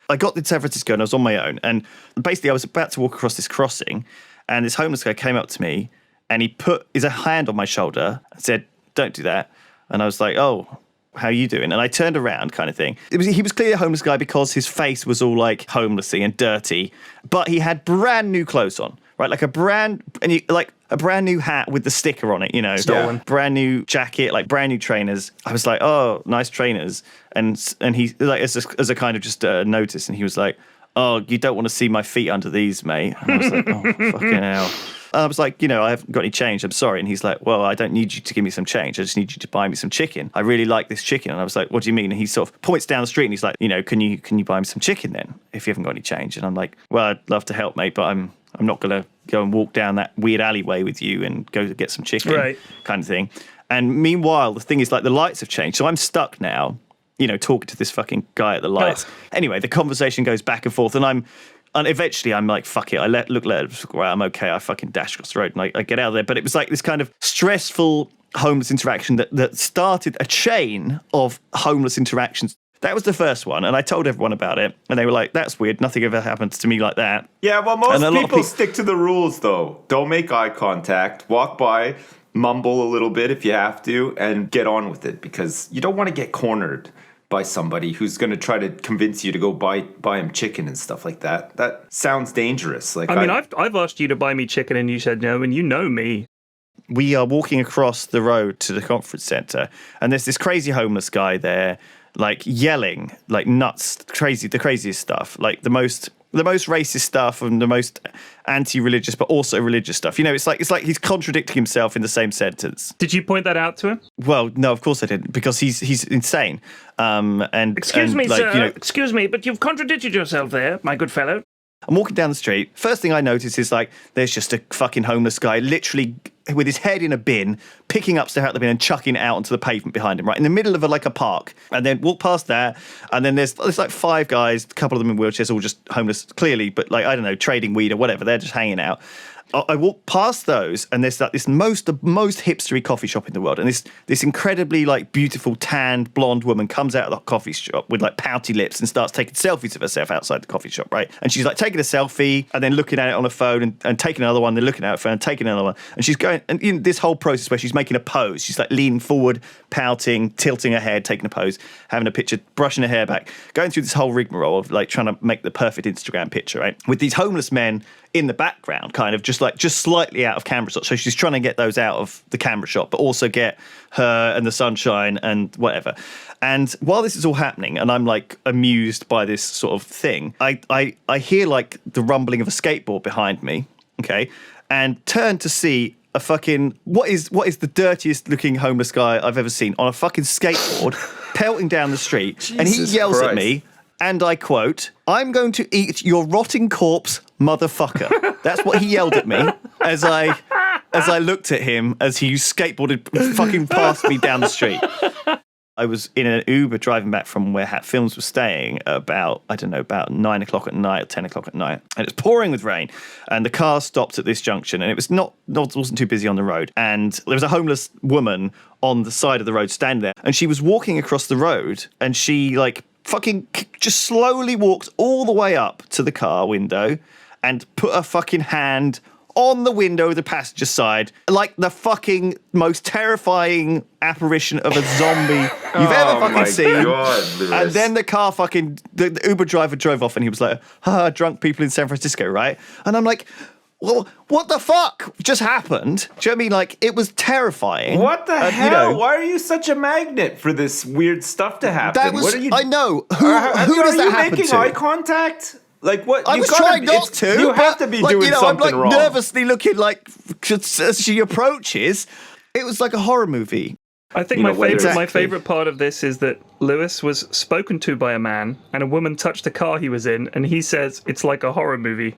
I got to San Francisco and I was on my own. And basically I was about to walk across this crossing and this homeless guy came up to me and he put his hand on my shoulder and said, "Don't do that." And I was like, "Oh, how are you doing?" And I turned around kind of thing. He was clearly a homeless guy because his face was all like homelessy and dirty, but he had brand new clothes on, right? Like a brand new hat with the sticker on it, you know, Stolen. Brand new jacket, like brand new trainers. I was like, "Oh, nice trainers." And he like as a kind of just notice, and he was like, "Oh, you don't want to see my feet under these, mate." And I was like, "Oh, fucking hell." I was like, I haven't got any change. I'm sorry. And he's like, "Well, I don't need you to give me some change. I just need you to buy me some chicken. I really like this chicken." And I was like, "What do you mean?" And he sort of points down the street and he's like, "Can you buy me some chicken then if you haven't got any change?" And I'm like, "Well, I'd love to help, mate, but I'm not going to go and walk down that weird alleyway with you and go to get some chicken," right, kind of thing. And meanwhile, the thing is, like, the lights have changed. So I'm stuck now, talking to this fucking guy at the lights. Anyway, the conversation goes back and forth and eventually I'm like, fuck it. I look, right, I'm okay. I fucking dash across the road and I get out of there. But it was like this kind of stressful homeless interaction that started a chain of homeless interactions. That was the first one. And I told everyone about it. And they were like, "That's weird. Nothing ever happens to me like that." Yeah, well, most people stick to the rules, though. Don't make eye contact. Walk by, mumble a little bit if you have to, and get on with it. Because you don't want to get cornered by somebody who's going to try to convince you to go buy him chicken and stuff like that. That sounds dangerous. Like, I mean, I've asked you to buy me chicken and you said no, and you know me. We are walking across the road to the conference center, and there's this crazy homeless guy there, like yelling like nuts, the craziest stuff, like the most racist stuff and the most anti-religious but also religious stuff. It's like he's contradicting himself in the same sentence. Did you point that out to him? Well, no, of course I didn't, because he's insane. Excuse me, sir. Excuse me, but you've contradicted yourself there, my good fellow. I'm walking down the street. First thing I notice is like there's just a fucking homeless guy literally with his head in a bin, picking up stuff out of the bin and chucking it out onto the pavement behind him, right in the middle of a park. And then walk past that, and then there's like five guys, a couple of them in wheelchairs, all just homeless clearly, but like, I don't know, trading weed or whatever. They're just hanging out. I walk past those, and there's like the most hipstery coffee shop in the world, and this incredibly like beautiful tanned blonde woman comes out of the coffee shop with like pouty lips and starts taking selfies of herself outside the coffee shop, right? And she's like taking a selfie and then looking at it on her phone and taking another one, then looking at her phone and taking another one, and she's going and in this whole process where she's making a pose, she's like leaning forward, pouting, tilting her head, taking a pose, having a picture, brushing her hair back, going through this whole rigmarole of like trying to make the perfect Instagram picture, right? With these homeless men in the background, kind of just slightly out of camera shot. So she's trying to get those out of the camera shot, but also get her and the sunshine and whatever. And while this is all happening, and I'm like amused by this sort of thing, I hear like the rumbling of a skateboard behind me, okay, and turn to see a fucking what is the dirtiest looking homeless guy I've ever seen on a fucking skateboard pelting down the street. Jesus and he yells Christ. at me, and I quote, "I'm going to eat your rotting corpse, motherfucker." That's what he yelled at me as I looked at him as he skateboarded fucking past me down the street. I was in an Uber driving back from where Hat Films was staying about 9 o'clock at night or 10 o'clock at night. And it's pouring with rain. And the car stopped at this junction, and it wasn't too busy on the road. And there was a homeless woman on the side of the road standing there. And she was walking across the road, and she like fucking just slowly walked all the way up to the car window and put her fucking hand on the window of the passenger side, like the fucking most terrifying apparition of a zombie you've ever fucking seen. God, and then the Uber driver drove off, and he was like, drunk people in San Francisco, right? And I'm like, well, what the fuck just happened? Do you know what I mean? Like, it was terrifying. What the hell? Why are you such a magnet for this weird stuff to happen? What are you? I know. Who does that happen to? Are you making eye contact? Like what? I was trying not to. You have to be doing something I'm wrong. Nervously looking like as she approaches. It was like a horror movie. I think my favorite part of this is that Lewis was spoken to by a man, and a woman touched the car he was in, and he says it's like a horror movie.